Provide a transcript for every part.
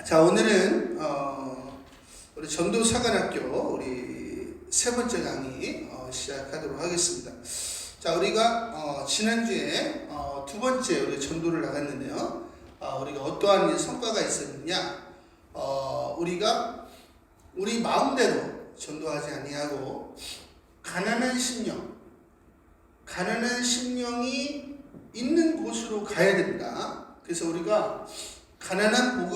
자, 오늘은 우리 전도사관학교 우리 세 번째 강의 시작하도록 하겠습니다. 자, 우리가 지난주에 두 번째 우리 전도를 나갔는데요. 우리가 어떠한 성과가 있었느냐? 우리가 우리 마음대로 전도하지 아니하고 가난한 심령이 있는 곳으로 가야 된다. 그래서 우리가 가난한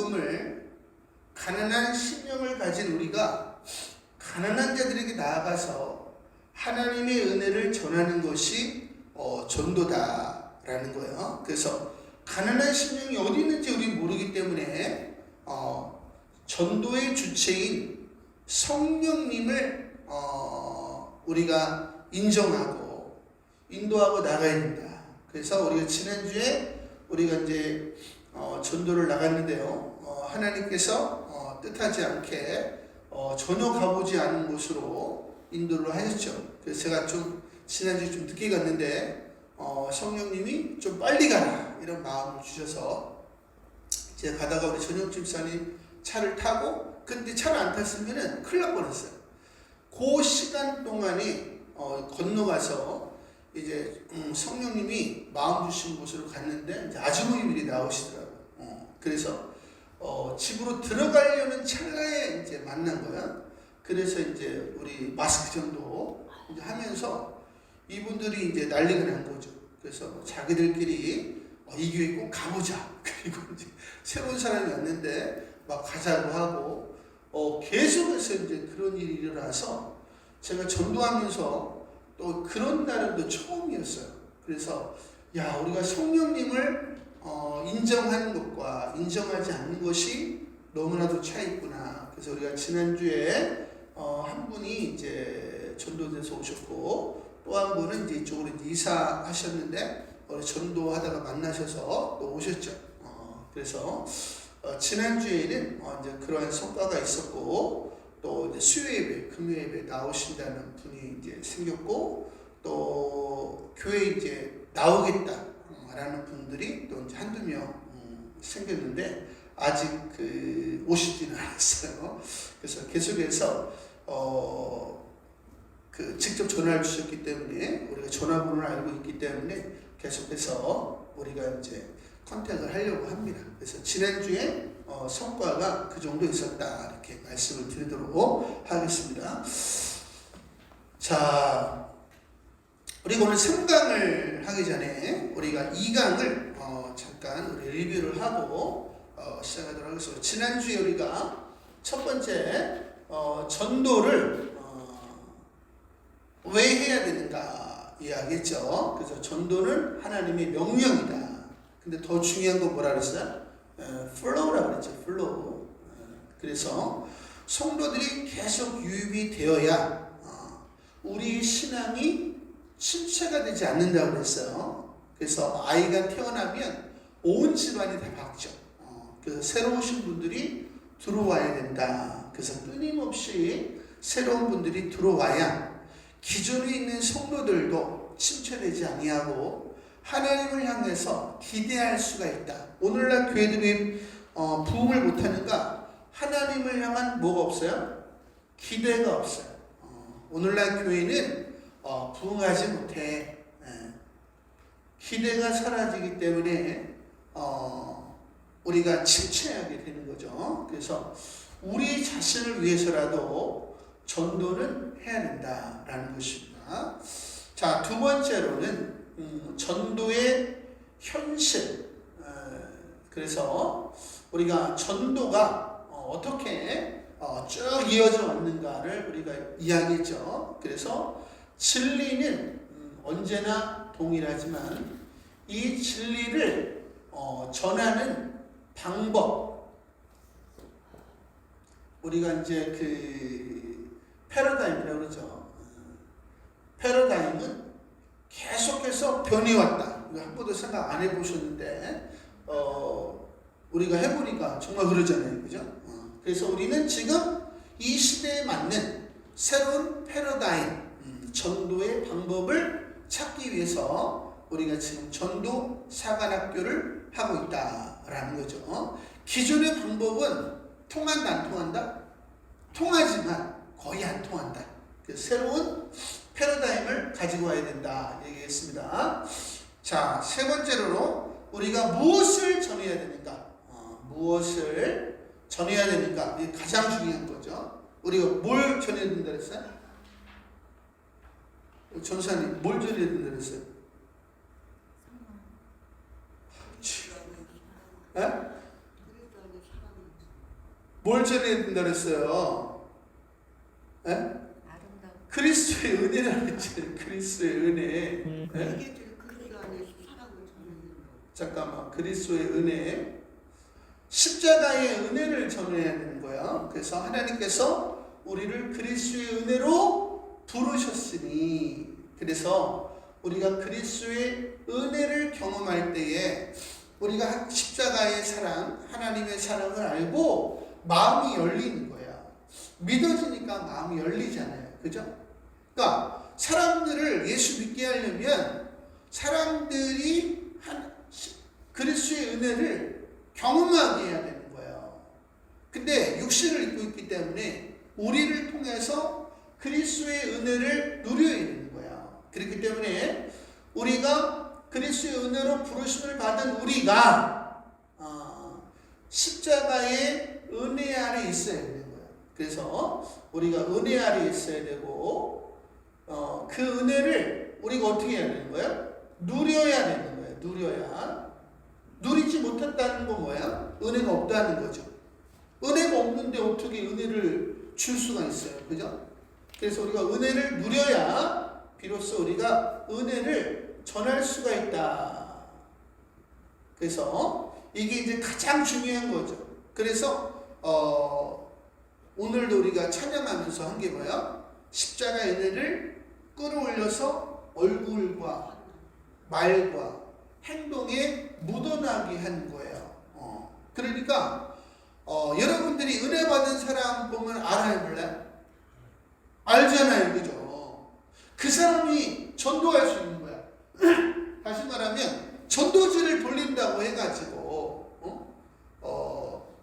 심령을 가진 우리가 가난한 자들에게 나아가서 하나님의 은혜를 전하는 것이 전도다라는 거예요. 그래서 가난한 심령이 어디 있는지 우리 모르기 때문에 전도의 주체인 성령님을 우리가 인정하고 인도하고 나가야 된다. 그래서 우리가 지난주에 우리가 이제 전도를 나갔는데요. 하나님께서 뜻하지 않게 전혀 가보지 않은 곳으로 인도를 하셨죠. 그래서 제가 좀 지난주에 좀 늦게 갔는데 성령님이 좀 빨리 가라 이런 마음을 주셔서 제가 가다가 우리 전영 집사님 차를 타고 근데 차를 안 탔으면은 큰일 날 뻔했어요. 그 시간 동안에 건너가서 이제 성령님이 마음 주신 곳으로 갔는데 이제 아주머니들이 나오시더라고요. 그래서 집으로 들어가려는 찰나에 이제 만난 거야. 그래서 이제 우리 마스크 정도 이제 하면서 이분들이 이제 난리가 난 거죠. 그래서 자기들끼리 이 교회 꼭 가보자. 그리고 이제 새로운 사람이 왔는데 막 가자고 하고 계속해서 이제 그런 일이 일어나서 제가 전도하면서 또 그런 날은 또 처음이었어요. 그래서 우리가 성령님을 인정하는 것과 인정하지 않는 것이 너무나도 차이 있구나. 그래서 우리가 지난주에 한 분이 이제 전도돼서 오셨고 또 한 분은 이제 이쪽으로 이사하셨는데 전도하다가 만나셔서 또 오셨죠. 그래서 지난주에는 이제 그러한 성과가 있었고 또 이제 수요예배, 금요예배 나오신다는 분이 이제 생겼고 또 교회 이제 나오겠다라는 분들이 또 이제 한두 명 생겼는데 아직 오시지는 않았어요. 그래서 계속해서 직접 전화를 주셨기 때문에 우리가 전화번호를 알고 있기 때문에 계속해서 우리가 이제 컨택을 하려고 합니다. 그래서 지난주에 성과가 그 정도 있었다 이렇게 말씀을 드리도록 하겠습니다. 자, 우리가 오늘 3강을 하기 전에 우리가 2강을 잠깐 우리 리뷰를 하고 시작하도록 하겠습니다. 지난주에 우리가 첫 번째 전도를 왜 해야 되는가 이야기했죠. 그래서 전도는 하나님의 명령이다. 근데 더 중요한 건 뭐라 그랬어요? flow라고 그랬죠. flow. 그래서 성도들이 계속 유입이 되어야 우리 신앙이 침체가 되지 않는다고 그랬어요. 그래서 아이가 태어나면 온 집안이 다 바뀌죠. 그래서 새로 오신 분들이 들어와야 된다. 그래서 끊임없이 새로운 분들이 들어와야 기존에 있는 성도들도 침체되지 아니하고 하나님을 향해서 기대할 수가 있다. 오늘날 교회들이 부흥을 못하는가? 하나님을 향한 뭐가 없어요? 기대가 없어요. 오늘날 교회는 부흥하지 못해. 기대가 사라지기 때문에 우리가 침체하게 되는 거죠. 그래서 우리 자신을 위해서라도 전도는 해야 된다라는 것입니다. 자, 두 번째로는 전도의 현실. 그래서 우리가 전도가 어떻게 쭉 이어져 왔는가를 우리가 이야기했죠. 그래서 진리는 언제나 동일하지만 이 진리를 전하는 방법, 우리가 이제 패러다임이라고 그러죠. 패러다임은 계속해서 변해왔다. 한 번도 생각 안 해보셨는데 우리가 해보니까 정말 그러잖아요. 그죠? 그래서 우리는 지금 이 시대에 맞는 새로운 패러다임, 전도의 방법을 찾기 위해서 우리가 지금 전도 사관학교를 하고 있다라는 거죠. 기존의 방법은 통한다 안 통한다? 통하지만 거의 안 통한다. 그래서 새로운 패러다임을 가지고 와야 된다 얘기했습니다. 자, 세 번째로 우리가 무엇을 전해야 되는가? 무엇을 전해야 되는가? 이게 가장 중요한 거죠. 우리가 뭘 전해야 된다 그랬어요? 전사님 뭘 전해야 된다 그랬어요? 네? 뭘 전해야 된다 그랬어요? 네? 그리스도의 은혜라고 했잖아요. 그리스도의 은혜. 네? 잠깐만, 그리스도의 은혜, 십자가의 은혜를 전해야 되는 거야. 그래서 하나님께서 우리를 그리스도의 은혜로 부르셨으니, 그래서 우리가 그리스도의 은혜를 경험할 때에 우리가 십자가의 사랑, 하나님의 사랑을 알고 마음이 열리는 거야. 믿어지니까 마음이 열리잖아요. 그죠? 그러니까 사람들을 예수 믿게 하려면 사람들이 그리스도의 은혜를 경험하게 해야 되는 거예요. 근데 육신을 입고 있기 때문에 우리를 통해서 그리스도의 은혜를 누려야 되는 거야. 그렇기 때문에 우리가 그리스도의 은혜로 부르심을 받은 우리가 십자가의 은혜 아래 있어야 되는 거야. 그래서 우리가 은혜 아래 있어야 되고 그 은혜를 우리가 어떻게 해야 되는 거야? 누려야 되는 거야. 누려야. 누리지 못했다는 건 뭐야? 은혜가 없다는 거죠. 은혜가 없는데 어떻게 은혜를 줄 수가 있어요. 그죠? 그래서 우리가 은혜를 누려야 비로소 우리가 은혜를 전할 수가 있다. 그래서 이게 이제 가장 중요한 거죠. 그래서 오늘도 우리가 찬양하면서 한 게 뭐야? 십자가의 은혜를 끌어올려서 얼굴과 말과 행동에 묻어나게 한 거예요. 그러니까 여러분들이 은혜 받은 사람 보면 알아요, 몰라요? 알잖아요, 그죠? 그 사람이 전도할 수 있는 거야. 다시 말하면 전도지를 돌린다고 해가지고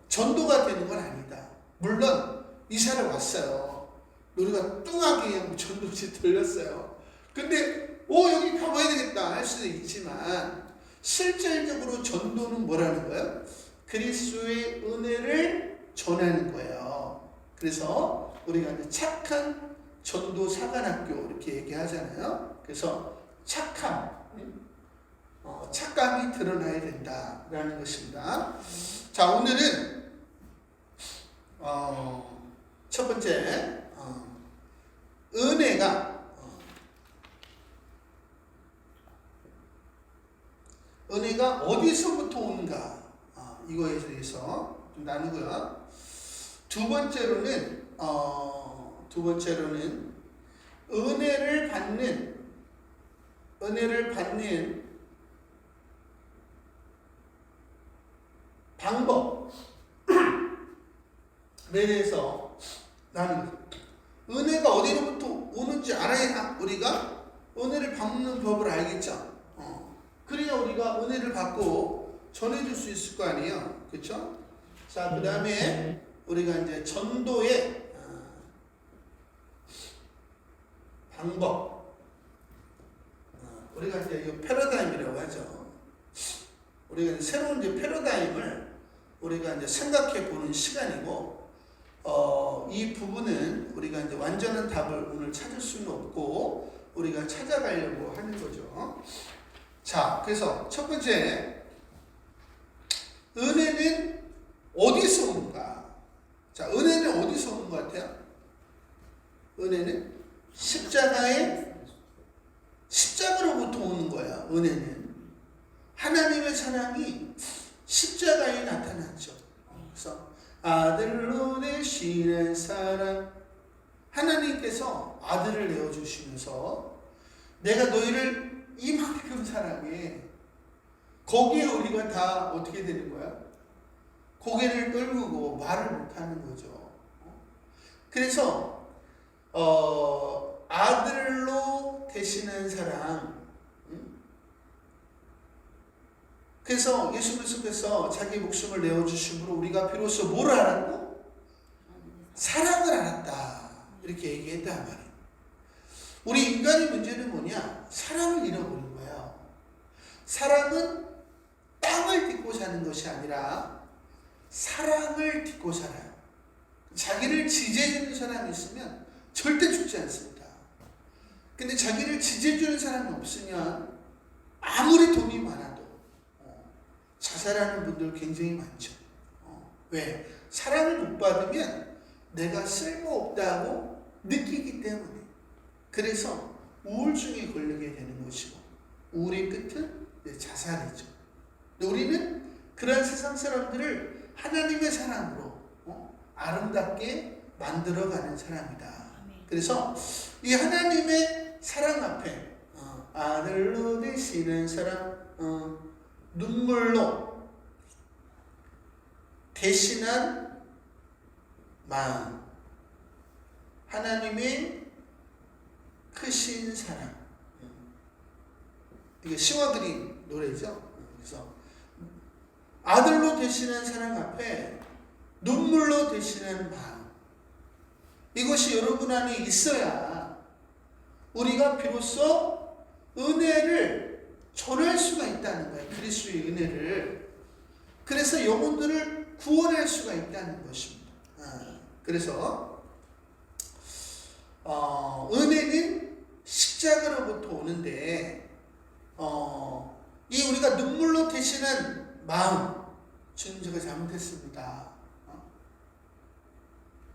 전도가 되는 건 아니다. 물론 이사를 왔어요. 우리가 뚱하게 그냥 전도지 돌렸어요. 근데 여기 가봐야 되겠다 할 수도 있지만 실질적으로 전도는 뭐라는 거예요? 그리스도의 은혜를 전하는 거예요. 그래서 우리가 이제 착한 전도 사관학교 이렇게 얘기하잖아요. 그래서 착감이 드러나야 된다라는 것입니다. 자, 오늘은 첫 번째 은혜가 어디서부터 오는가 이거에 대해서 좀 나누고요. 두 번째로는 은혜를 받는 방법에 대해서 나누는 거예요. 은혜가 어디로부터 오는지 알아야 우리가 은혜를 받는 법을 알겠죠. 그래야 우리가 은혜를 받고 전해줄 수 있을 거 아니에요. 그렇죠? 자, 그 다음에 우리가 이제 전도의 방법. 우리가 이제 이 패러다임이라고 하죠. 우리가 이제 새로운 이제 패러다임을 우리가 이제 생각해 보는 시간이고, 이 부분은 우리가 이제 완전한 답을 오늘 찾을 수는 없고, 우리가 찾아가려고 하는 거죠. 자, 그래서 첫 번째, 은혜는 어디서 오는가? 자, 은혜는 어디서 오는 것 같아요? 은혜는 십자가로부터 오는 거야. 은혜는 하나님의 사랑이 십자가에 나타났죠. 그래서 아들로 되시는 사랑, 하나님께서 아들을 내어주시면서 내가 너희를 이만큼 사랑해. 거기에 우리가 다 어떻게 되는 거야? 고개를 떨구고 말을 못하는 거죠. 그래서 아들로 되시는 사랑. 그래서 예수 그리스도께서 자기 목숨을 내어주심으로 우리가 비로소 뭘 알았고? 사랑을 알았다. 이렇게 얘기했단 말이에요. 우리 인간의 문제는 뭐냐? 사랑을 잃어버린 거예요. 사랑은 땅을 딛고 사는 것이 아니라 사랑을 딛고 살아요. 자기를 지지해주는 사람이 있으면 절대 죽지 않습니다. 근데 자기를 지지해주는 사람이 없으면 아무리 돈이 많아도 자살하는 분들 굉장히 많죠. 왜? 사랑을 못 받으면 내가 쓸모없다고 느끼기 때문에. 그래서 우울증에 걸리게 되는 것이고, 우울의 끝은 자살이죠. 우리는 그런 세상 사람들을 하나님의 사랑으로 아름답게 만들어가는 사람이다. 그래서 이 하나님의 사랑 앞에 아들로 되시는 사랑, 눈물로 대신한 마음, 하나님의 크신 사랑. 이게 시와 그린 노래죠. 그래서 아들로 되시는 사랑 앞에 눈물로 되시는 마음, 이것이 여러분 안에 있어야 우리가 비로소 은혜를 전할 수가 있다는 거예요. 그리스도의 은혜를. 그래서 영혼들을 구원할 수가 있다는 것입니다. 그래서 은혜는 십자가로부터 오는데, 이 우리가 눈물로 대신한 마음, 주님 제가 잘못했습니다.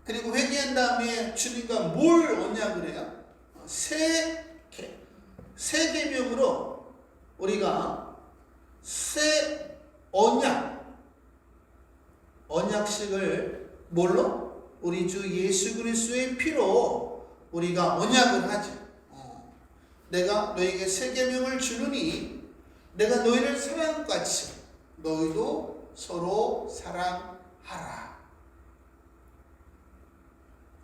그리고 회개한 다음에 주님과 뭘 언약을 해요? 새 계명으로 우리가 새 언약식을 뭘로? 우리 주 예수 그리스도의 피로 우리가 언약을 하죠. 내가 너에게 새 계명을 주느니 내가 너희를 사랑같이 너희도 서로 사랑하라.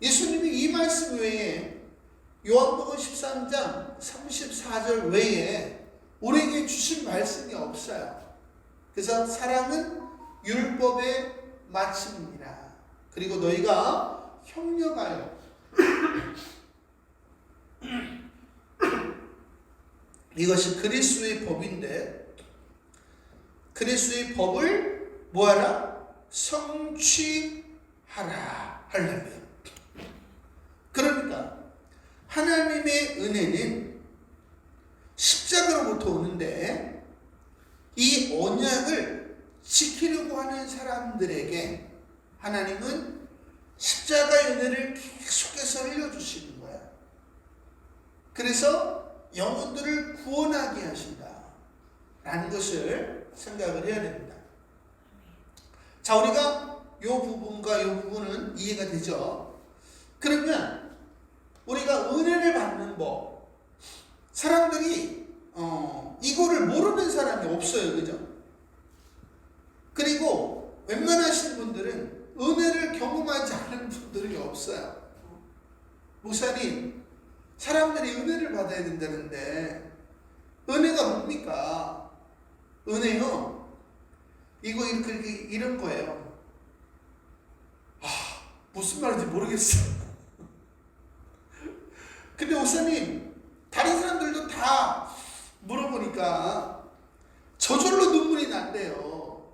예수님이 이 말씀 외에 요한복음 13장 34절 외에 우리에게 주신 말씀이 없어요. 그래서 사랑은 율법의 마침이니라. 그리고 너희가 협력하여 이것이 그리스도의 법인데, 그리스도의 법을 뭐하라? 성취하라. 하려면, 그러니까 하나님의 은혜는 십자가로부터 오는데, 이 언약을 지키려고 하는 사람들에게 하나님은 십자가의 은혜를 계속해서 흘려주시는 거야. 그래서 영혼들을 구원하게 하신다 라는 것을 생각을 해야 됩니다. 자, 우리가 이 부분과 이 부분은 이해가 되죠? 그러면 우리가 은혜를 받는 법, 사람들이 이거를 모르는 사람이 없어요. 그죠? 그리고 웬만하신 분들은 은혜를 경험하지 않은 분들이 없어요. 목사님, 사람들이 은혜를 받아야 된다는데 은혜가 뭡니까? 은혜요? 이거 이런 거예요. 무슨 말인지 모르겠어요. 근데 목사님, 다른 사람들도 다 물어보니까 저절로 눈물이 난대요.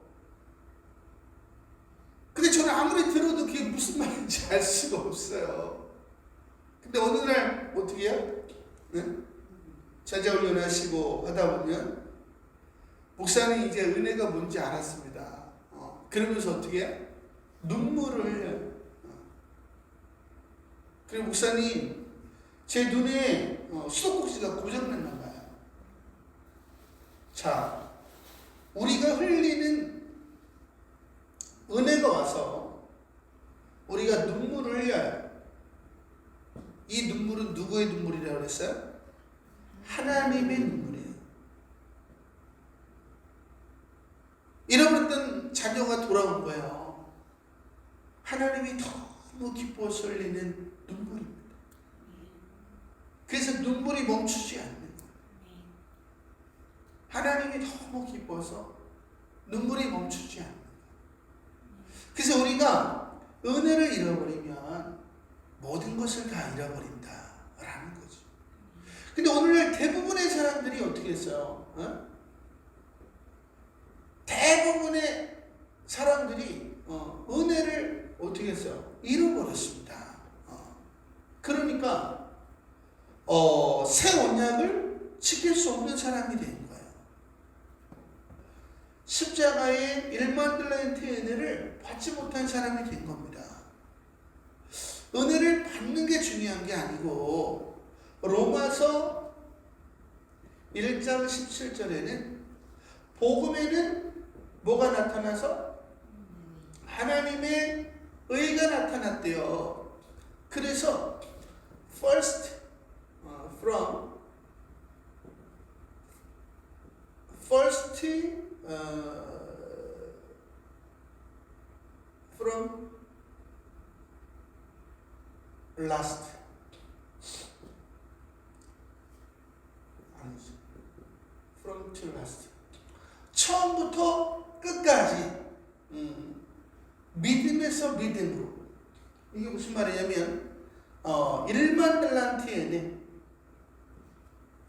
근데 저는 아무리 들어도 그게 무슨 말인지 알 수가 없어요. 근데 어느 날 어떻게 해요? 네? 자자훈련 하시고 하다 보면 목사님 이제 은혜가 뭔지 알았습니다. 그러면서 어떻게 해요? 눈물을 흘려요. 그리고 목사님, 제 눈에 수도꼭지가 고장났나 봐요. 자, 우리가 흘리는 은혜가 와서 우리가 눈물을 흘려요. 이 눈물은 누구의 눈물이라고 그랬어요? 하나님의 눈물이에요. 잃어버렸던 자녀가 돌아온 거예요. 하나님이 너무 기뻐서 흘리는 눈물입니다. 그래서 눈물이 멈추지 않는 거예요. 하나님이 너무 기뻐서 눈물이 멈추지 않는 거예요. 그래서 우리가 은혜를 잃어버리면 모든 것을 다 잃어버린다라는 거죠. 근데 오늘날 대부분의 사람들이 어떻게 했어요? 대부분의 사람들이 은혜를 어떻게 했어요? 잃어버렸습니다. 그러니까 새 언약을 지킬 수 없는 사람이 된 거예요. 십자가의 1만 달란트의 은혜를 받지 못한 사람이 된 겁니다. 은혜를 받는 게 중요한 게 아니고 로마서 1장 17절에는 복음에는 뭐가 나타나서 하나님의 의가 나타났대요. 그래서 first from last from to last 처음부터 끝까지 믿음에서 믿음으로. 이게 무슨 말이냐면 1만 달란트의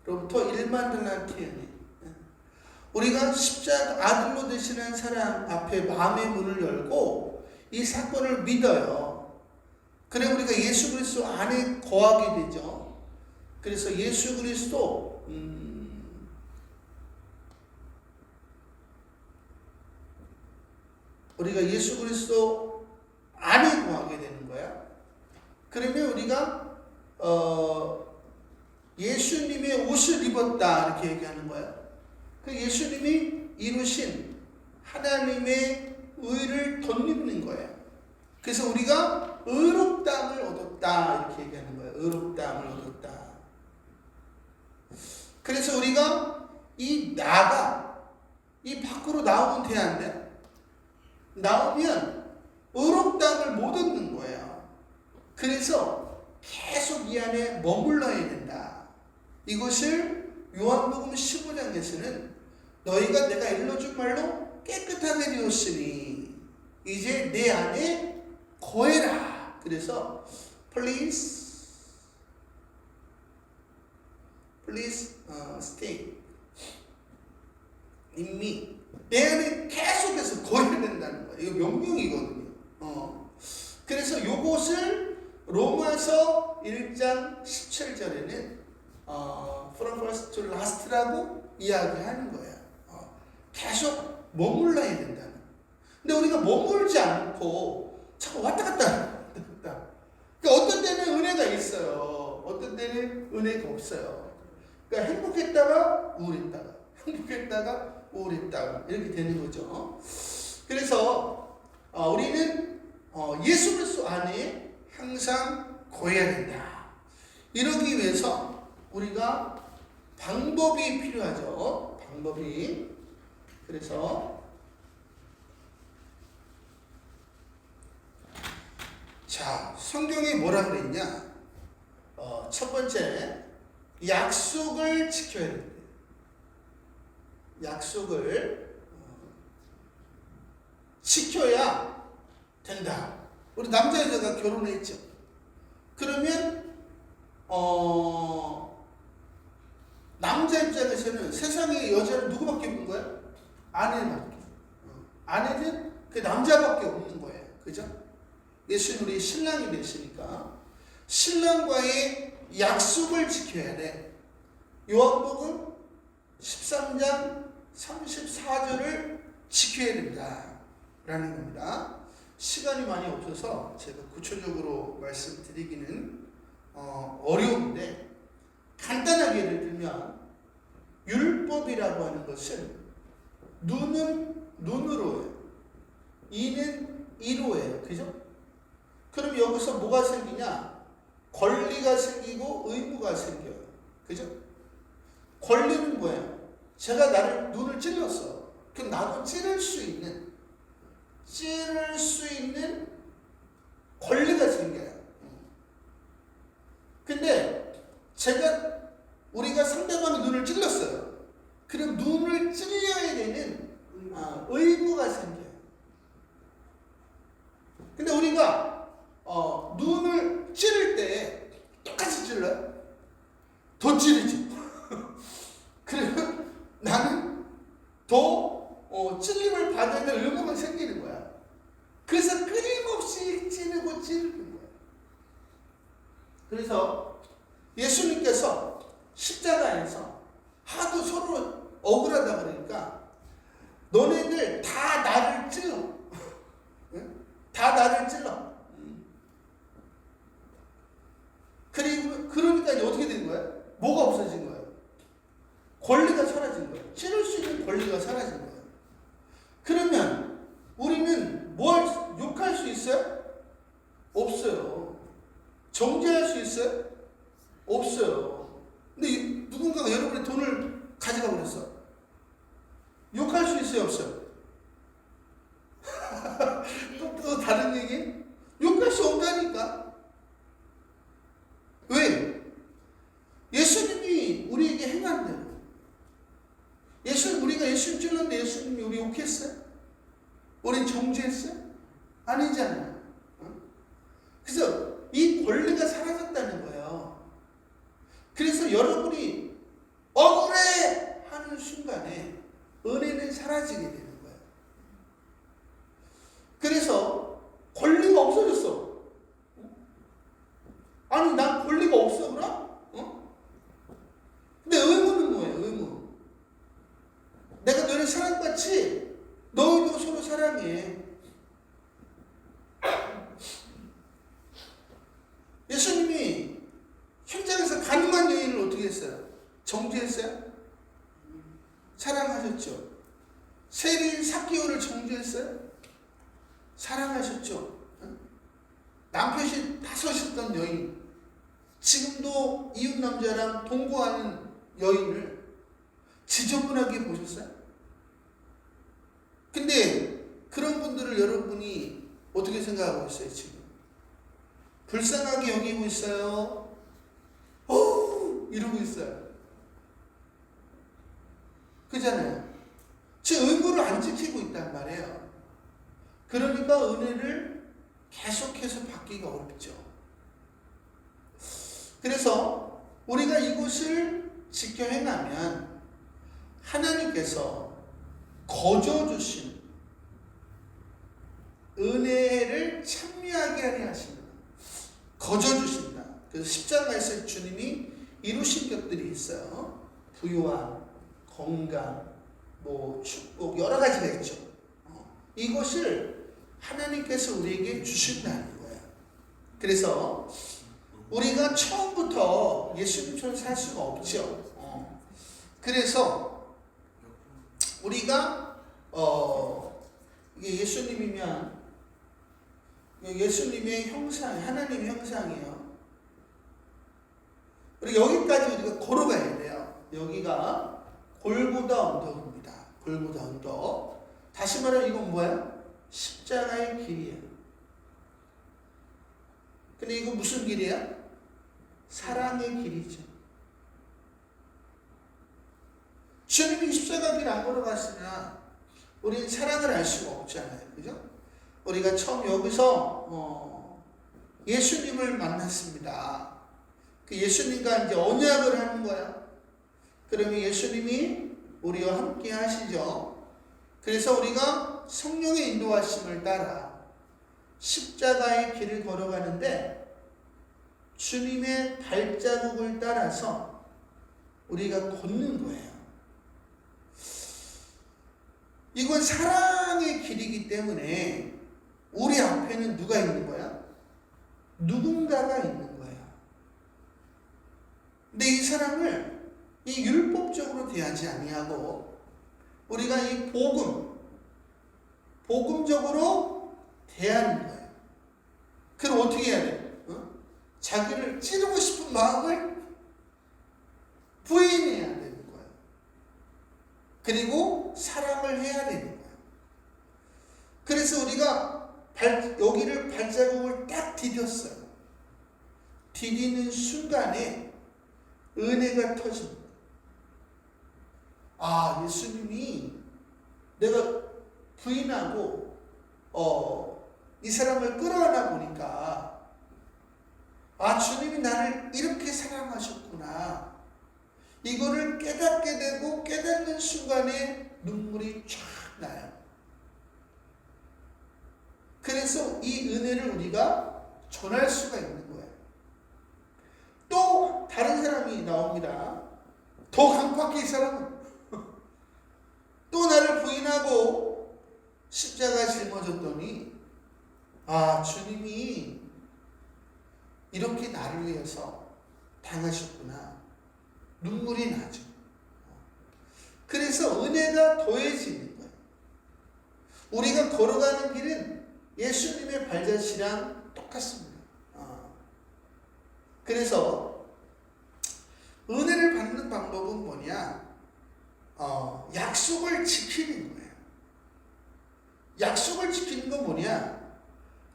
은혜로부터 1만 달란트의 은혜. 우리가 십자가 아들로 되시는 사람 앞에 마음의 문을 열고 이 사건을 믿어요. 그래 우리가 예수 그리스도 안에 거하게 되죠. 그래서 예수 그리스도 우리가 예수 그리스도 안에 거하게 되는 거야. 그러면 우리가 예수님의 옷을 입었다 이렇게 얘기하는 거야. 그 예수님이 이루신 하나님의 의를 덧입는 거예요. 그래서 우리가 의롭다함을 얻었다 이렇게 얘기하는 거예요. 의롭다함을 얻었다. 그래서 우리가 이 밖으로 나오면 돼 안 돼? 나오면 의롭다함을 못 얻는 거예요. 그래서 계속 이 안에 머물러야 된다. 이것을 요한복음 15장에서는 너희가 내가 일러준 말로 깨끗하게 되었으니 이제 내 안에 거해라. 그래서 please stay in me. 내 안에 계속해서 거해야 된다는 거예요. 이거 명령이거든요. 그래서 요것을 로마서 1장 17절에는 from first to last라고 이야기하는 거예요. 계속 머물러야 된다는. 근데 우리가 머물지 않고 자꾸 왔다 갔다. 그러니까 어떤 때는 은혜가 있어요. 어떤 때는 은혜가 없어요. 그러니까 행복했다가 우울했다가, 행복했다가 우울했다가 이렇게 되는 거죠. 그래서 우리는 예수 그리스도 안에 항상 거해야 된다. 이러기 위해서 우리가 방법이 필요하죠. 방법이. 그래서 자, 성경이 뭐라 그랬냐? 첫 번째, 약속을 지켜야 됩니다. 약속을 지켜야 된다. 우리 남자 여자가 결혼했죠. 그러면 남자 입장에서는 세상에 여자를 누구밖에 없는 거야? 아내밖에. 아내는 그 남자밖에 없는 거예요. 그죠? 예수님 우리 신랑이 되시니까 신랑과의 약속을 지켜야 돼. 요한복음 13장 34절을 지켜야 된다 라는 겁니다. 시간이 많이 없어서 제가 구체적으로 말씀드리기는 어려운데 간단하게 예를 들면 율법이라고 하는 것은 눈은 눈으로예요. 이는 이로예요. 그죠? 그럼 여기서 뭐가 생기냐? 권리가 생기고 의무가 생겨요. 그죠? 권리는 뭐예요? 제가 나를 눈을 찔렀어. 그럼 나도 찌를 수 있는 권리가 생겨요. 근데 우리가 상대방의 눈을 찔렀어요. 그럼 눈을 찔려야 되는 의무가 생겨요. 근데 우리가 눈을 찌를 그래서 예수님께서 십자가에서 하도 서로 억울하다 그러니까 너네들 다 나를 찔러. 다 나를 찔러. 그러니까 어떻게 된 거야? 뭐가 없어진 거야? 권리가 사라진 거야. 찌를 수 있는 권리가 사라진 거야. 그러면 우리는 욕할 수 있어요? 없어요. 정죄할 수 있어요? 없어요. 근데 누군가가 여러분의 돈을 가져가 버렸어. 욕할 수 있어요? 없어요? 또 다른 얘기? 욕할 수 없다니까. 왜? 예수님이 우리에게 행한 대로. 우리가 예수님 찔렀는데 예수님이 우리 욕했어요? 우리 정죄했어요? 아니잖아요. 그래서 이 권리가 사라졌다는 거예요. 그래서 여러분이 억울해 하는 순간에 은혜는 사라지게 되는 거예요. 그래서 권리가 없어졌어. 아니 난 권리가 없어 그럼? 근데 의무는 뭐예요? 의무. 내가 너를 사랑받지? 너희도 서로 사랑해. 예수님이 현장에서 가늠한 여인을 어떻게 했어요? 정죄했어요? 사랑하셨죠? 세리인 삭개오를 정죄했어요? 사랑하셨죠? 남편이 다섯이었던 여인, 지금도 이웃 남자랑 동거하는 여인을 지저분하게 보셨어요? 근데 그런 분들을 여러분이 어떻게 생각하고 있어요 지금? 불쌍하게 여기고 있어요? 이러고 있어요. 그잖아요. 제 의무를 안 지키고 있단 말이에요. 그러니까 은혜를 계속해서 받기가 어렵죠. 그래서 우리가 이것을 지켜 행하면 하나님께서 거저주신 은혜를 찬미하게 하려 하십니다. 거저주신다. 그래서 십자가에서 주님이 이루신 것들이 있어요. 부유함, 건강, 축복 여러 가지가 있죠. 이것을 하나님께서 우리에게 주신다는 거예요. 그래서 우리가 처음부터 예수님처럼 살 수가 없죠. 그래서 우리가 이게 예수님이면 예수님의 형상, 하나님의 형상이에요. 우리 여기까지 우리가 걸어가야 돼요. 여기가 골고다 언덕입니다. 골고다 언덕. 다시 말하면 이건 뭐야? 십자가의 길이에요. 근데 이거 무슨 길이야? 사랑의 길이죠. 주님이 십자가 길 안 걸어갔으면 우리는 사랑을 알 수가 없잖아요. 그죠? 우리가 처음 여기서 예수님을 만났습니다. 그 예수님과 이제 언약을 하는 거야. 그러면 예수님이 우리와 함께 하시죠. 그래서 우리가 성령의 인도하심을 따라 십자가의 길을 걸어가는데 주님의 발자국을 따라서 우리가 걷는 거예요. 이건 사랑의 길이기 때문에 우리 앞에는 누가 있는 거야? 누군가가 있는 거야. 근데 이 사람을 이 율법적으로 대하지 아니하고 우리가 이 복음적으로 대하는 거예요. 그럼 어떻게 해야 돼? 자기를 찌르고 싶은 마음을 부인해야 되는 거예요. 그리고 사랑을 해야 되는 거예요. 그래서 우리가 여기를 발자국을 딱 디뎠어요. 디디는 순간에 은혜가 터집니다. 아, 예수님이 내가 부인하고 이 사람을 끌어안아 보니까 아, 주님이 나를 이렇게 사랑하셨구나. 이거를 깨닫게 되고 깨닫는 순간에 눈물이 쫙 나요. 그래서 이 은혜를 우리가 전할 수가 있는 거예요. 다른 사람이 나옵니다. 더 강팍해 이 사람은. 또 나를 부인하고 십자가에 짊어졌더니 주님이 이렇게 나를 위해서 당하셨구나. 눈물이 나죠. 그래서 은혜가 더해지는 거예요. 우리가 걸어가는 길은 예수님의 발자취랑 똑같습니다. 그래서 은혜를 받는 방법은 뭐냐? 약속을 지키는 거예요. 약속을 지키는 건 뭐냐?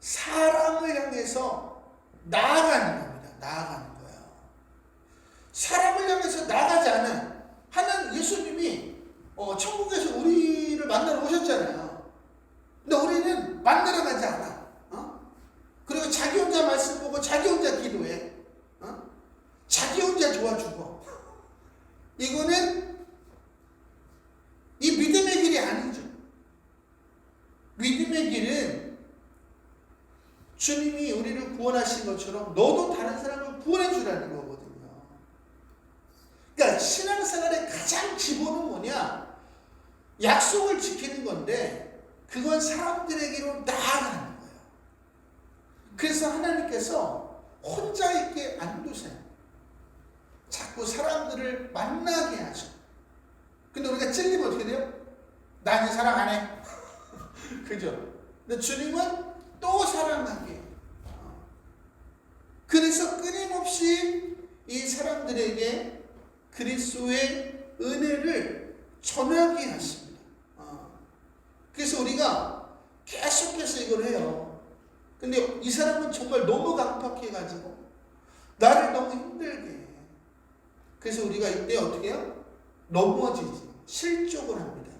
사랑을 향해서 나아가는 겁니다. 나아가는 거예요. 사랑을 향해서 나가지 않은 하나님 예수님이 천국에서 우리를 만나러 오셨잖아요. 근데 우리는 만나러 가지 않아. 그리고 자기 혼자 말씀 보고 자기 혼자 기도해. 자기 혼자 좋아 죽어. 이거는 이 믿음의 길이 아니죠. 믿음의 길은 주님이 우리를 구원하신 것처럼 너도 다른 사람을 구원해 주라는 거거든요. 그러니까 신앙생활의 가장 기본은 뭐냐? 약속을 지키는 건데 그건 사람들에게로 나아가는 거예요. 그래서 하나님께서 혼자 있게 안 두세요. 자꾸 사람들을 만나게 하죠. 근데 우리가 찔리면 어떻게 돼요? 나는 사랑 안 해. 그죠? 근데 주님은 또 사랑하게. 그래서 끊임없이 이 사람들에게 그리스도의 은혜를 전하게 하십니다. 그래서 우리가 계속해서 이걸 해요. 근데 이 사람은 정말 너무 강팍해가지고 나를 너무 힘들게 해. 그래서 우리가 이때 어떻게 해요? 넘어지지. 실족을 합니다.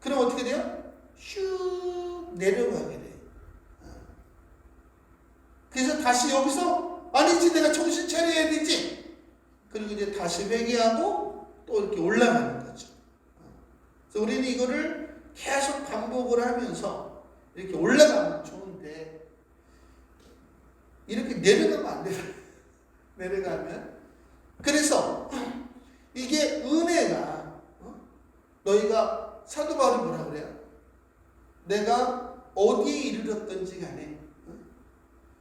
그럼 어떻게 돼요? 슉 내려가게 돼. 그래서 다시 여기서 아니지 내가 정신 차려야 되지. 그리고 이제 다시 회개하고 또 이렇게 올라가는 거죠. 그래서 우리는 이거를 계속 반복을 하면서 이렇게 올라가면 좋은데 이렇게 내려가면 안 돼요. 내려가면. 그래서 이게 은혜가 너희가 사도 바울이 뭐라 그래요? 내가 어디에 이르렀던지 간에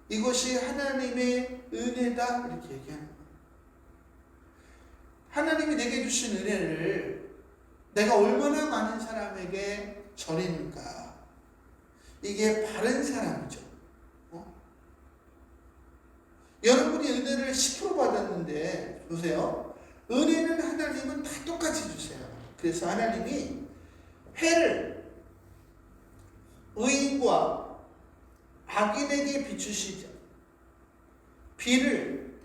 이것이 하나님의 은혜다 이렇게 얘기하는 거예요. 하나님이 내게 주신 은혜를 내가 얼마나 많은 사람에게 전했는가. 이게 바른 사람이죠. 여러분이 은혜를 10% 받았는데 보세요. 은혜는 하나님은 다 똑같이 주세요. 그래서 하나님이 해를 의인과 악인에게 비추시죠. 비를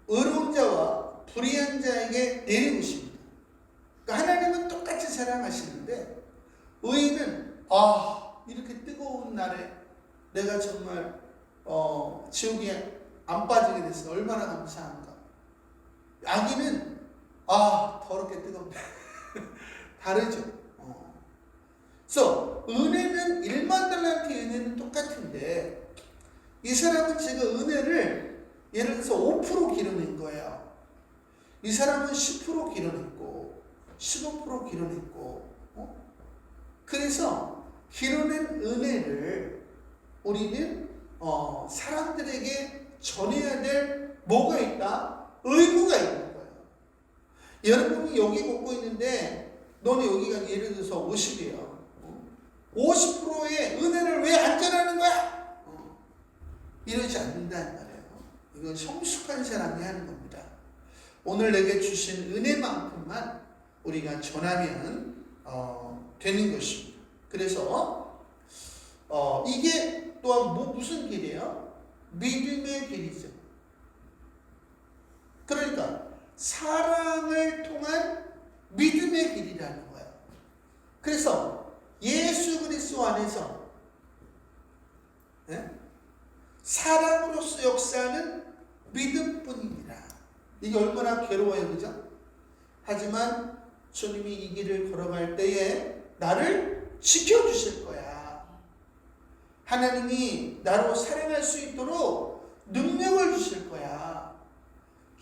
의로운 자와 불의한 자에게 내리우십니다. 그러니까 하나님은 똑같이 사랑하시는데 의인은 이렇게 뜨거운 날에 내가 정말 지옥에 안 빠지게 됐어. 얼마나 감사한가. 악인은 더럽게 뜨겁다. 다르죠. 그래서 은혜는 1만 달란트의 은혜는 똑같은데 이 사람은 지금 은혜를 예를 들어서 5% 길어낸 거예요. 이 사람은 10% 길어냈고 15% 길어냈고 그래서 길어낸 은혜를 우리는 사람들에게 전해야 될 뭐가 있다? 의무가 있는 거예요. 여러분이 여기 먹고 있는데 너는 여기가 예를 들어서 50이에요. 50%의 은혜를 왜 안 전하는 거야? 이러지 않는다는 말이에요. 이건 성숙한 사람이 하는 겁니다. 오늘 내게 주신 은혜만큼만 우리가 전하면 되는 것입니다. 그래서 이게 또한 무슨 길이에요? 믿음의 길이죠. 그러니까 사랑을 통한 믿음의 길이라는 거예요. 그래서 예수 그리스도 안에서 사랑으로서 역사하는 믿음뿐입니다. 이게 얼마나 괴로워요, 그죠? 하지만 주님이 이 길을 걸어갈 때에 나를 지켜주실 거야. 하나님이 나로 사랑할 수 있도록 능력을 주실 거야.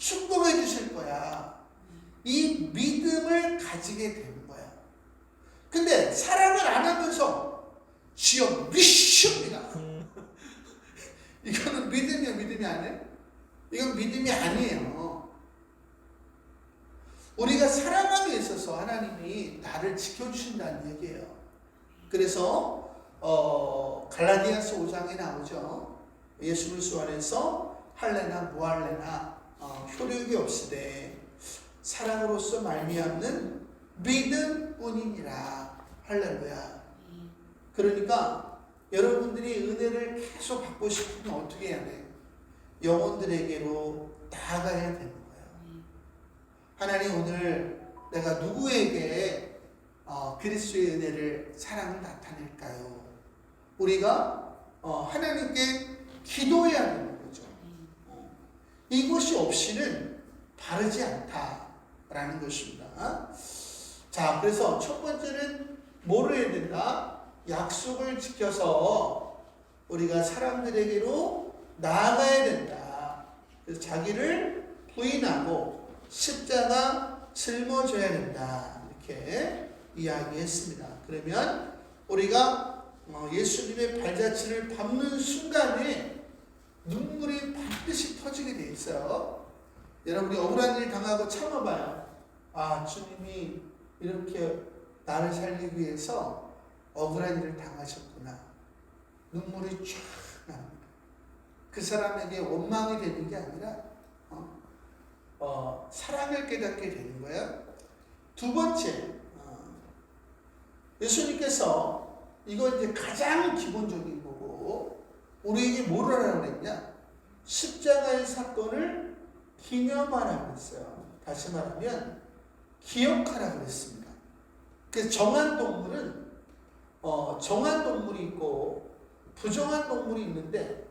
축복해 주실 거야. 이 믿음을 가지게 되는 거야. 근데 사랑을 안 하면서 주여 미십니다. 이거는 믿음이야, 믿음이 아니에요? 이건 믿음이 아니에요. 우리가 사랑함에 있어서 하나님이 나를 지켜주신다는 얘기예요. 그래서 갈라디아서 5장에 나오죠. 예수 그리스도 안에서 할래나 무할래나 효력이 없으되 사랑으로서 말미암는 믿음뿐이니라. 할렐루야. 그러니까 여러분들이 은혜를 계속 받고 싶으면 어떻게 해야 돼? 영혼들에게로 나아가야 되는 거예요. 하나님, 오늘 내가 누구에게 그리스도의 은혜를, 사랑을 나타낼까요? 우리가 하나님께 기도해야 되는 거죠. 이것이 없이는 바르지 않다라는 것입니다. 자, 그래서 첫 번째는 뭐를 해야 된다? 약속을 지켜서 우리가 사람들에게로 나아가야 된다. 그래서 자기를 부인하고 십자가 짊어져야 된다. 이렇게 이야기했습니다. 그러면 우리가 예수님의 발자취를 밟는 순간에 눈물이 반드시 터지게 돼 있어요. 여러분이 억울한 일 당하고 참아봐요. 아, 주님이 이렇게 나를 살리기 위해서 억울한 일을 당하셨구나. 눈물이 쫙 납니다. 그 사람에게 원망이 되는 게 아니라 사랑을 깨닫게 되는 거예요. 두 번째, 예수님께서 이거 이제 가장 기본적인 거고, 우리에게 뭘 하라고 그랬냐? 십자가의 사건을 기념하라고 했어요. 다시 말하면 기억하라고 그랬습니다. 그래서 정한 동물은 정한 동물이 있고 부정한 동물이 있는데,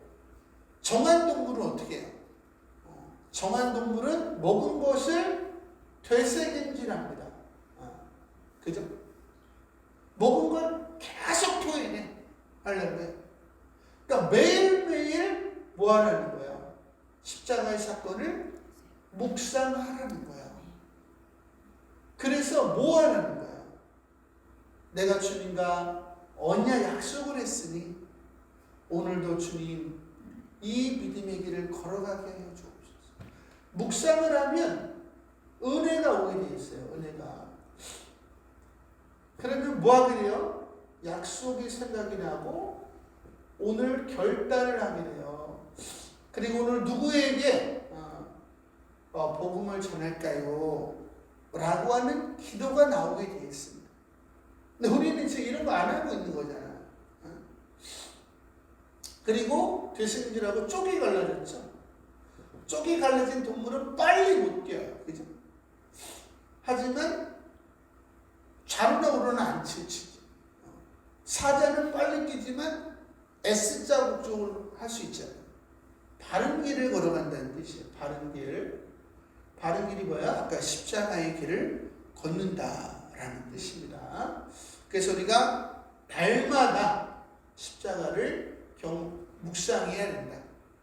정한 동물은 어떻게 해요? 정한 동물은 먹은 것을 되새김질합니다. 그죠? 먹은 걸 계속 토해내. 할렐루야. 그러니까 매일매일 뭐 하라는 거예요? 십자가의 사건을 묵상하라는 거예요. 그래서 뭐 하라는 거예요? 내가 주님과 언약 약속을 했으니 오늘도 주님 이 믿음의 길을 걸어가게 하여 주옵소서. 묵상을 하면 은혜가 오게 되어 있어요. 은혜가. 그러면 뭐 하게 돼요? 약속이 생각이 나고 오늘 결단을 하게 돼요. 그리고 오늘 누구에게 복음을 전할까요? 라고 하는 기도가 나오게 되어 있습니다. 근데 우리는 지금 이런 거 안 하고 있는 거잖아. 그리고 되새김질하고 쪽이 갈라졌죠. 쪽이 갈라진 동물은 빨리 못 뛰어요. 그죠? 하지만 좌로나 우로나 안 치지. 사자는 빨리 뛰지만 S자 목적으로 할 수 있잖아요. 바른 길을 걸어간다는 뜻이에요. 바른 길. 바른 길이 뭐야? 아까 십자가의 길을 걷는다라는 뜻입니다. 그래서 우리가 날마다 십자가를 묵상해야 된다.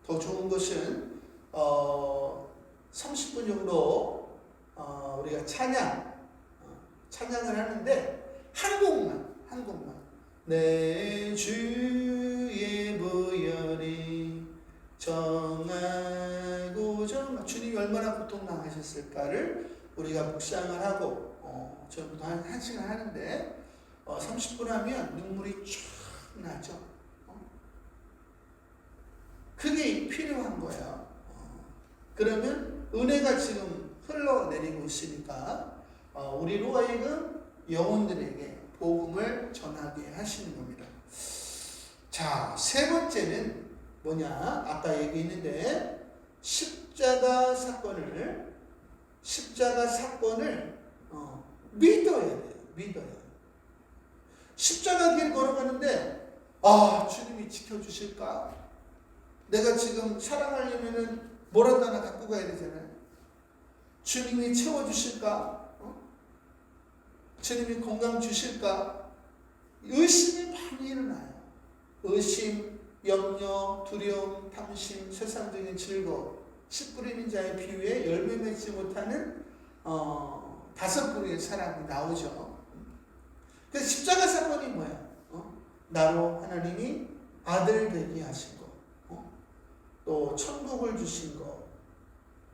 더 좋은 것은 30분 정도 우리가 찬양을 하는데 한 곡만 내 주의 보혈이 정하고 주님이 얼마나 고통당하셨을까를 우리가 묵상을 하고 전부터 한 시간 하는데 30분 하면 눈물이 쫙 나죠. 그게 필요한 거예요. 그러면 은혜가 지금 흘러내리고 있으니까 우리로 하여금 영혼들에게 복음을 전하게 하시는 겁니다. 자, 세 번째는 뭐냐? 아까 얘기했는데 십자가 사건을 믿어야 돼요. 믿어요. 십자가 길 걸어가는데 주님이 지켜주실까? 내가 지금 사랑하려면은 뭐라도 하나 갖고 가야 되잖아요. 주님이 채워주실까? 주님이 건강 주실까? 의심이 많이 일어나요. 의심, 염려, 두려움, 탐심, 세상적인 즐거움. 씨 뿌리는 자의 비유에 열매 맺지 못하는 5부류의 사람이 나오죠. 그래서 십자가 사건이 뭐야? 나로 하나님이 아들 되게 하신 거, 또 천국을 주신 거,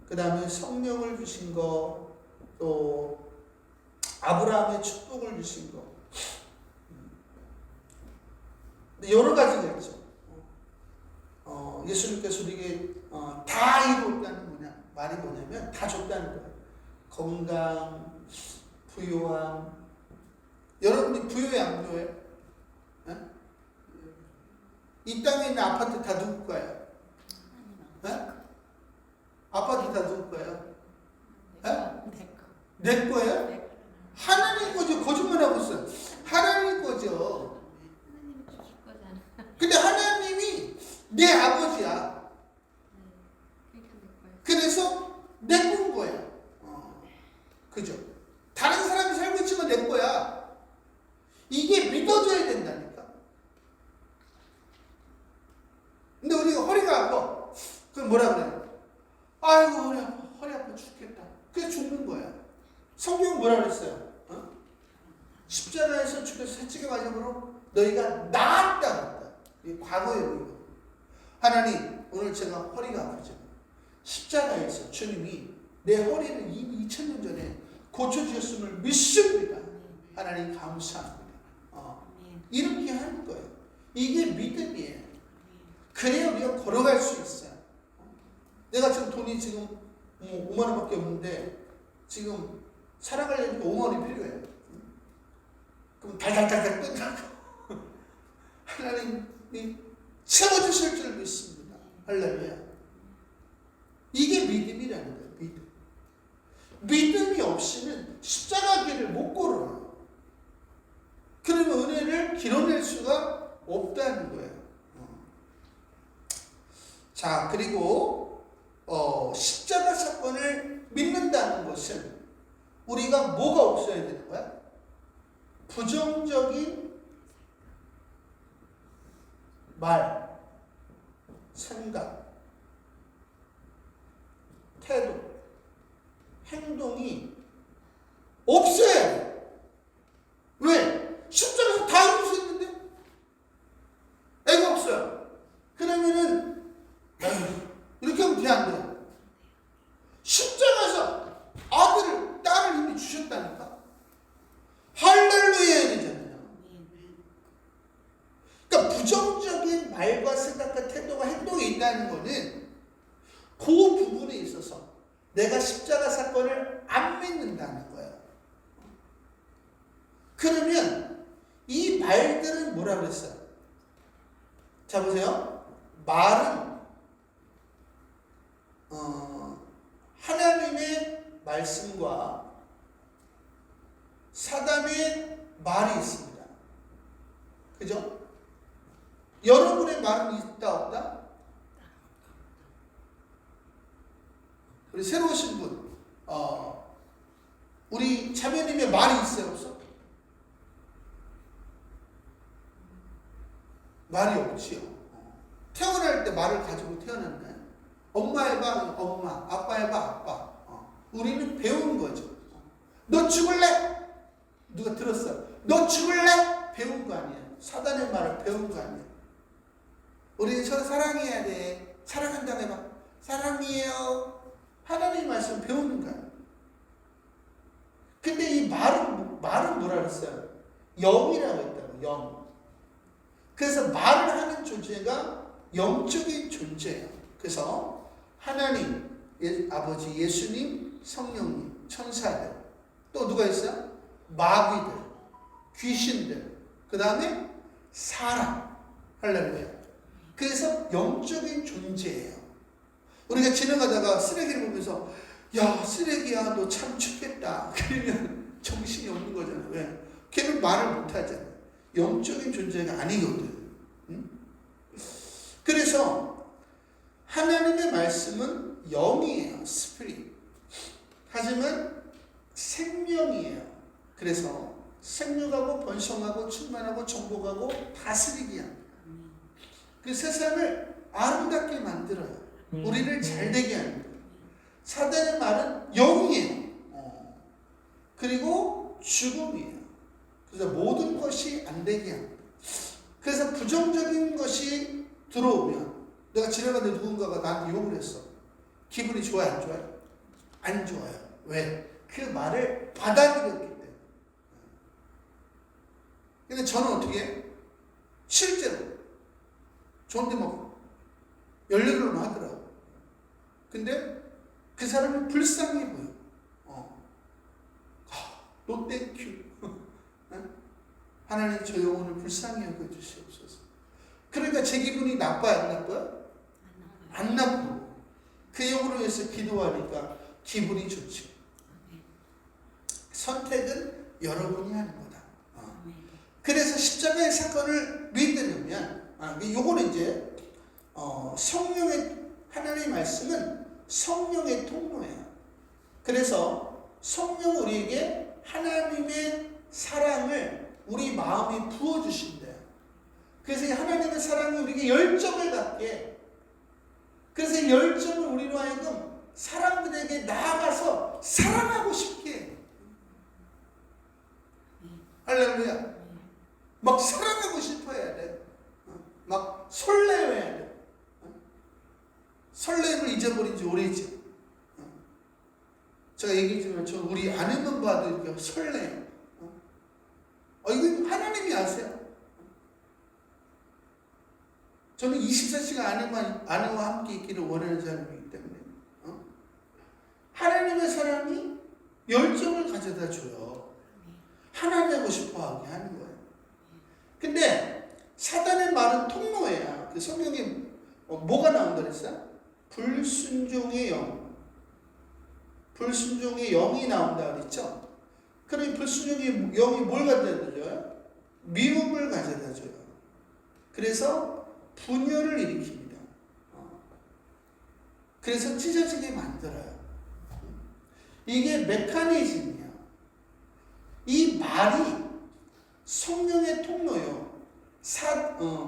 그 다음에 성령을 주신 거, 또 아브라함의 축복을 주신 거, 여러 가지가 있죠. 예수님께서 우리에게 다 이루었다는 말이 뭐냐면 다 줬다는 거예요. 건강, 부요함. 여러분이 부요해 안 부요해? 네? 이 땅에 있는 아파트 다 누구 거예요? 네? 아파트 다 누구 거예요? 네? 내 거예요? 하나님 거죠. 거짓말하고 있어요. 하나님 거죠. 근데 하나님이 내 아버지야. 그래서 내 건 거야. 그죠? 다른 사람이 살고 있지만 내 거야. 이게 믿어줘야 된다니까. 근데 우리가 허리가 아파. 그럼 뭐라 그래? 아이고 허리 아파 죽겠다. 그래서 죽는 거야. 성경은 뭐라 그랬어요? 십자가에서 죽여서 해치게 맞음으로 너희가 나았다. 이게 과거예요. 하나님, 오늘 제가 허리가 아프죠. 십자가에서 주님이 내 허리를 이미 2000년 전에 고쳐주셨음을 믿습니다. 하나님 감사합니다. 이렇게 하는 거예요. 이게 믿음이에요. 그래야 우리가 걸어갈 수 있어요. 내가 지금 돈이 지금 5만 원밖에 없는데 지금 살아가려니까 5만 원이 필요해요. 그럼 달달달달 뜬다고. 하나님이 채워주실 줄 믿습니다. 할렐루야. 이게 믿음이라는 거예요. 믿음. 믿음이 없이는 십자가 길을 못 걸어요. 그러면 은혜를 길어낼 수가 없다는 거예요. 자, 그리고 십자가 사건을 믿는다는 것은 우리가 뭐가 없어야 되는 거야? 부정적인 말, 생각, 태도, 행동이 없어야 돼. 왜? 십자가에서 다 이룰 수 있는데? 애가 없어요. 그러면은 이렇게 하면 돼, 안 돼? 십자가에서 아들을, 딸을 이미 주셨다니까? 할렐루야 해야 되잖아요. 그러니까 부정적인 말과 생각과 태도가 행동에 있다는 거는 그 부분에 있어서 내가 십자가 사건을 안 믿는다는 거예요. 그러면 이 말들은 뭐라 그랬어요? 자, 보세요. 말은 하나님의 말씀과 사단의 말이 있습니다. 그죠? 여러분의 말은 있다 없다? 우리 새로 오신 분, 우리 자매님의 말이 있어요, 없어? 말이 없지요. 태어날 때 말을 가지고 태어났나요? 엄마 해봐 엄마, 아빠 해봐 아빠. 우리는 배운 거죠. 너 죽을래? 누가 들었어요? 너 죽을래? 배운 거 아니에요. 사단의 말을 배운 거 아니에요. 우리는 서로 사랑해야 돼. 사랑한다고 해봐. 사랑해요. 하나님의 말씀 배우는 거예요. 근데 이 말은 뭐라 그랬어요? 영이라고 했다고, 영. 그래서 말을 하는 존재가 영적인 존재예요. 그래서 하나님, 아버지, 예수님, 성령님, 천사들, 또 누가 있어요? 마귀들, 귀신들, 그 다음에 사람. 할렐루야. 그래서 영적인 존재예요. 우리가 지나가다가 쓰레기를 보면서 야, 쓰레기야, 너 참 춥겠다. 그러면 정신이 없는 거잖아요. 왜? 걔는 말을 못하잖아요. 영적인 존재가 아니거든. 응? 그래서 하나님의 말씀은 영이에요. 스피릿. 하지만 생명이에요. 그래서 생육하고 번성하고 충만하고 정복하고 다스리게 합니다. 그 세상을 아름답게 만들어요. 우리를 잘되게 합니다. 사단의 말은 영이에요. 그리고 죽음이에요. 그래서 모든 것이 안 되게 합니다. 그래서 부정적인 것이 들어오면 내가 지나가는데 누군가가 나한테 욕을 했어. 기분이 좋아요? 안 좋아요? 안 좋아요. 왜? 그 말을 받아들였기 때문에. 근데 저는 어떻게 해요? 실제로 저한테 막 연락을 하더라고. 근데 그 사람이 불쌍해 보여. 노 땡큐. 하나님 저 영혼을 불쌍히 여겨주시옵소서. 그러니까 제 기분이 나빠요? 안 나빠요? 안 나쁘고 그 영혼을 위해서 기도하니까 기분이 좋죠. 선택은 여러분이 하는 거다. 그래서 십자가의 사건을 믿으려면 요거는 이제 성령의 하나님의 말씀은 성령의 통로예요. 그래서 성령 우리에게 하나님의 사랑을 우리 마음에 부어주신대요. 그래서 이 하나님의 사랑이 우리에게 열정을 갖게, 그래서 이 열정을 우리로 하여금 사람들에게 나아가서 사랑하고 싶게 해요. 할렐루야. 막 사랑하고 싶어 해야 돼. 막 설레어야 돼. 설렘을 잊어버린 지 오래지. 제가 얘기했지만 저 우리 아내만 봐도 이렇게 설레요. 이거 하나님이 아세요? 저는 24시간 아내와 함께 있기를 원하는 사람이기 때문에 하나님의 사랑이 열정을 가져다 줘요. 하나 되고 싶어 하게 하는 거예요. 근데 사단의 말은 통로예요. 그 성경에 뭐가 나온다 그랬어요? 불순종의 영. 불순종의 영이 나온다 그랬죠? 그럼 불순종의 영이 뭘 가져다 줘요? 미움을 가져다 줘요. 그래서 분열을 일으킵니다. 그래서 찢어지게 만들어요. 이게 메커니즘이야. 이 말이 성령의 통로요.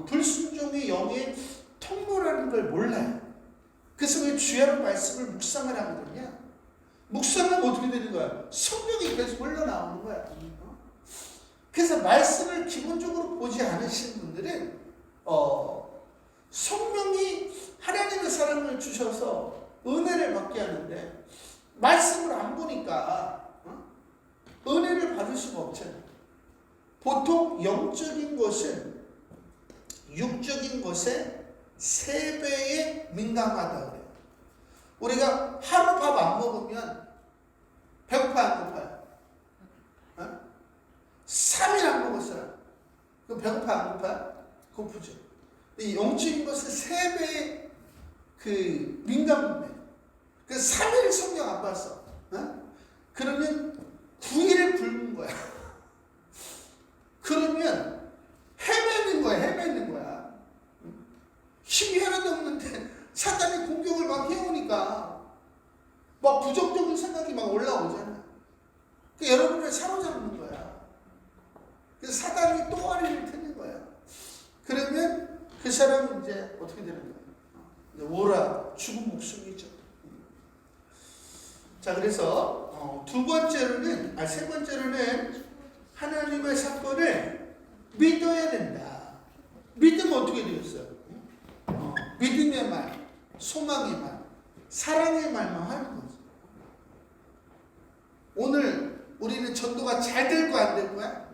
불순종의 영의 통로라는 걸 몰라요. 그래서 왜 주야로 말씀을 묵상을 하는 거냐? 묵상하면 어떻게 되는 거야? 성령이 계속 흘러나오는 거야. 그래서 말씀을 기본적으로 보지 않으신 분들은 성령이 하나님의 사랑을 주셔서 은혜를 받게 하는데 말씀을 안 보니까 은혜를 받을 수가 없잖아요. 보통 영적인 것은 육적인 것에 3배에 민감하다 그래요. 우리가 하루 밥 안 먹으면 배고파 안 고파요? 3일 안 먹었어요. 그럼 배고파 안 고파요? 고프죠. 이 영적인 것은 3배의 그 민감해. 그래서 3일 성경 안 봤어. 그러면 9일을 굶는 거야. 그러면 헤매는 거야. 힘이 하나도 없는데 사단이 공격을 막 해오니까 막 부정적인 생각이 막 올라오잖아. 그러니까 여러분을 사로잡는 거야. 그래서 사단이 또아리를 트는 거야. 그러면 그 사람은 이제 어떻게 되는 거야? 오라, 죽은 목숨이죠. 자, 그래서 세 번째로는 하나님의 사건을 믿어야 된다. 믿으면 어떻게 되겠어요? 믿음의 말, 소망의 말, 사랑의 말만 하는 거죠. 오늘 우리는 전도가 잘 될 거야, 안 될 거야?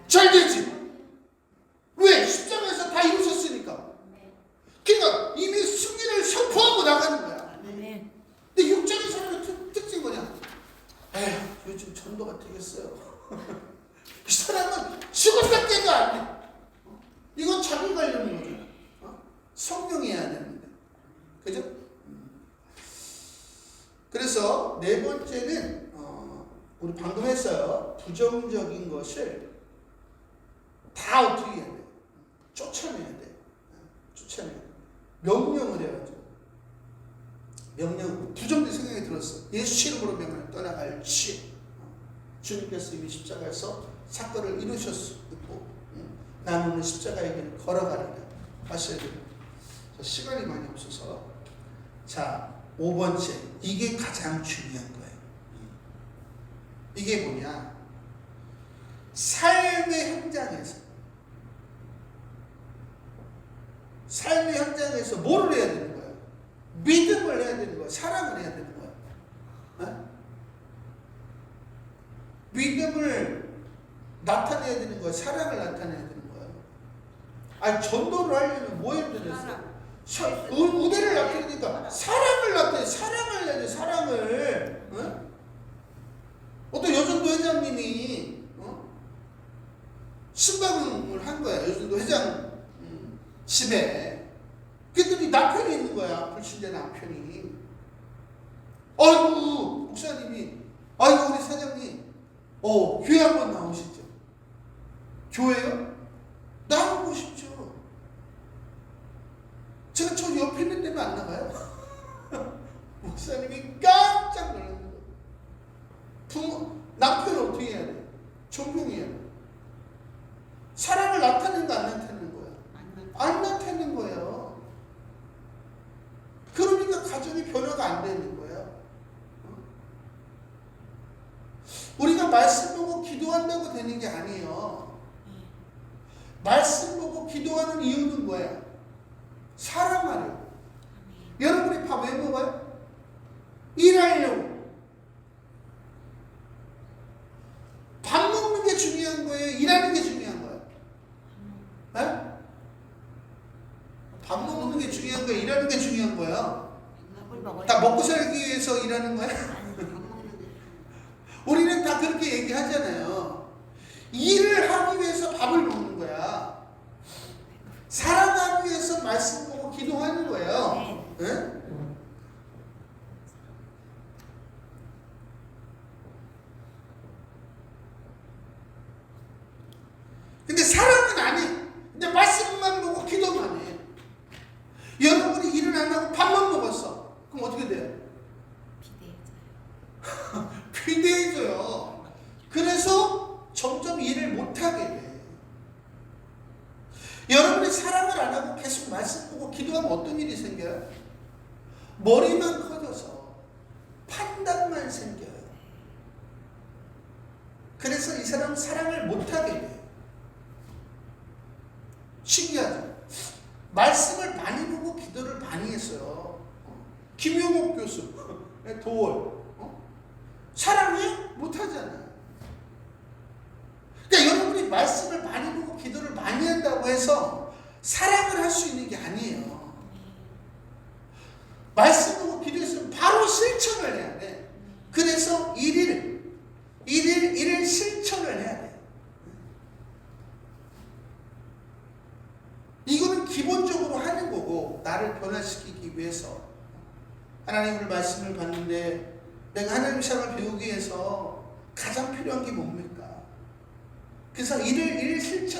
잘 되지. 왜? 십자가에서 다 이루셨으니까. 그러니까 이미 승리를 선포하고 나가는 거야. 근데 육적인 사람의 특징이 뭐냐? 에휴, 요즘 전도가 되겠어요. 이 사람은 죽었다 깨도 안 돼. 이건 자기 관련인 거죠. 성령이 해야 되는데. 그죠? 그래서 네 번째는 우리 방금 했어요. 부정적인 것을 다 어떻게 해야 돼? 쫓아내야 돼. 쫓아내야 돼. 명령을 해야죠. 명령, 부정적인 생각이 들었어. 예수 이름으로 명령 떠나갈지. 주님께서 이미 십자가에서 사건을 이루셨고 나는 오늘 십자가의 길을 걸어가리라 하셔야 됩니다. 시간이 많이 없어서 자, 5번째, 이게 가장 중요한 거예요. 이게 뭐냐? 삶의 현장에서 뭐를 해야 되는 거예요? 믿음을 해야 되는 거예요. 사랑을 해야 되는 거예요. 어? 믿음을 나타내야 되는 거예요. 사랑을 나타내야 되는 거예요. 아니, 전도를 하려면 뭐 해야 되겠어요? 우대를 나타내니까 사랑을 나타내. 사랑을 해야 돼. 사랑을. 어? 어떤 여전도 회장님이 신방을 한 거야. 여전도 회장 집에. 그랬더니 남편이 있는 거야. 불신자 남편이. 아이고 목사님이, 아이고 우리 사장님, 교회 한번 나오시죠. 교회요? 나오고 싶죠. 제가 저 옆에 있는 데면 안 나가요? 목사님이 깜짝 놀랐어요. 남편은 어떻게 해야 돼? 존경해야 돼. 사랑을 나타내는 거 안 나타내는 거야? 안 나타내는 거예요. 그러니까 가정이 변화가 안 되는 거예요. 우리가 말씀 보고 기도한다고 되는 게 아니에요. 말씀 보고 기도하는 이유는 뭐예요? 사랑하려고. 여러분이 밥 왜 먹어요? 일하려고. 밥 먹는 게 중요한 거예요? 일하는 게 중요한 거예요? 네? 밥 먹는 게 중요한 거예요? 일하는 게 중요한 거예요? 다 먹고 살기 위해서 일하는 거예요? 우리는 다 그렇게 얘기하잖아요. 일을 하기 위해서 밥을 먹는 거야. 사랑하기 위해서 말씀 보고 기도하는 거예요. 네? 근데 사랑은 안 해. 근데 말씀만 보고 기도만 해. 여러분이 일을 안 하고 밥만 먹었어. 그럼 어떻게 돼요? 비대해져요. 그래서 점점 일을 못하게 돼. 여러분이 사랑을 안 하고 계속 말씀 보고 기도하면 어떤 일이 생겨요? 머리만 커져서 판단만 생겨요. 그래서 이 사람은 사랑을 못하게 돼요. 신기하죠? 말씀을 많이 보고 기도를 많이 했어요. 김용옥 교수, 도월. 사랑해? 못하잖아요. 그러니까 여러분이 말씀을 많이 보고 기도를 많이 한다고 해서 사랑을 할 수 있는 게 아니에요. 말씀 보고 기도했으면 바로 실천을 해야 돼. 그래서 일일 실천을 해야 돼. 이거는 기본적으로 하는 거고, 나를 변화시키기 위해서. 하나님의 말씀을 봤는데 내가 하나님의 사랑을 배우기 위해서 가장 필요한 게 뭡니까? 그래서 일일 실천